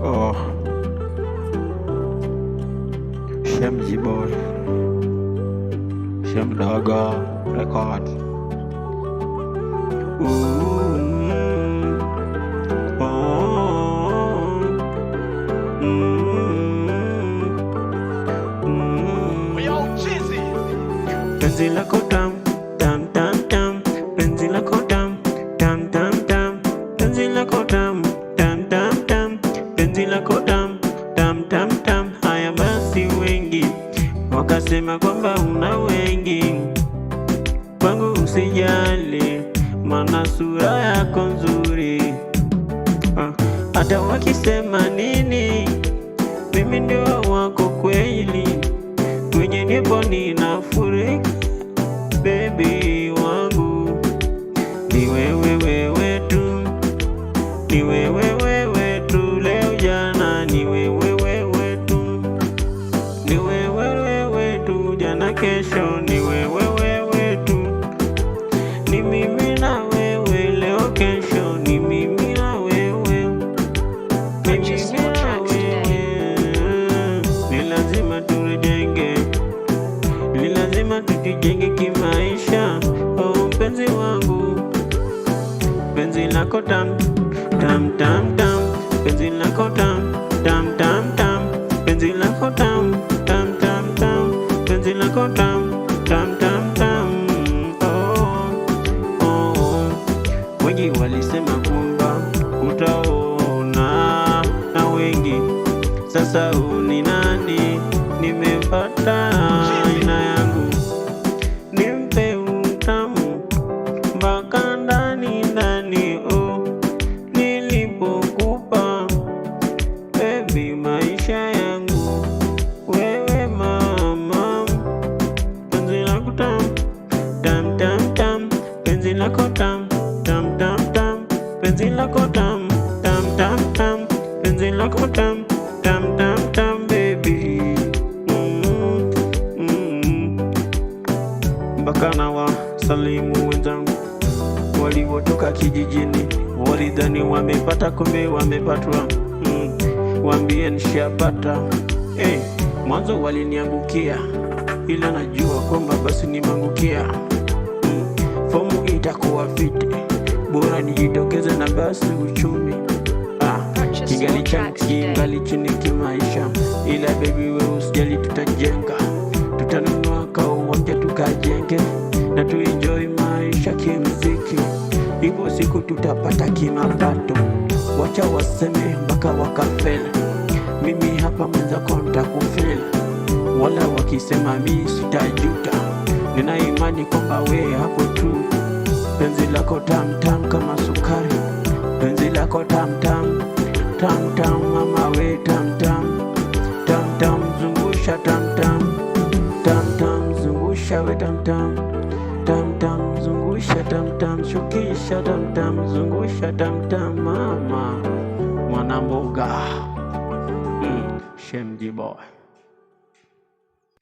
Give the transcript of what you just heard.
Oh, Shemji boy, Shem Dogger record. Penzi lako tam tam tam tam, penzi lako tam tam tam tam, penzi lako tam tam tam tam, penzi lako tam tam tam tam. Haya basi, wengi wakasema kwamba una wengi, kwangu usijali, mana sura yako nzuri. Hata wakisema nini, mimi ndio wako kweli, kwenye nipo ninafurika. Baby wangu ni wewe wewe tu, ni wewe wewe tu, leo jana ni wewe wewe tu, ni wewe wewe tu, jana kesho ni wewe wewe tu, ni mimi na wewe, leo kesho ni mimi na wewe, ni mimi na wewe. Ni lazima tujenge, ni lazima tujenge kimaisha. Oh mpenzi wangu, penzi lako tam tam tam tam, penzi lako tam tam tam tam, penzi lako tam tam tam tam, penzi lako tam tam tam tam. Oh, oh. Wengi walisema kwamba utaona na wengi, sasa uni nani? Nimepata aina yangu, nimpe utamu mpaka ndani ndani. Oh, nilipokupa baby maisha yangu, wewe mama, penzi lako tam tam tam tam, penzi lako tam tam tam tam, penzi lako tam tam tam tam, penzi lako tam tam tam tam, baby. Mpaka na wasalimu wenzangu waliotoka kijijini, walidhani wamepata, kumbe wamepatwa. Waambie nishapata. Mwanzo waliniangukia, ila najua kwamba basi nimeangukia. Fomu itakuwa fiti, bora nijitokeze na basi uchumi. Kigali changu kingali chini kimaisha, ila baby wewe usijali, tutajenga, tutanunua kauwanja tukajenge, na tuenjoy maisha kimziki. Ipo siku tutapata kimapato, wacha waseme mpaka wakafela, mimi hapa mwenzako nitakufela. Wala wakisema mimi sitajuta, nina imani kwamba we hapo tu. Penzi lako tam tam kama sukari, penzi lako tam tam tam tam, mama we tam tam tam tam, zungusha tam tam tam tam, zungusha we tam tam tam tam, zungusha tam tam, shukisha tam tam, zungusha tam tam, mama mwanamboga. Shemji boy.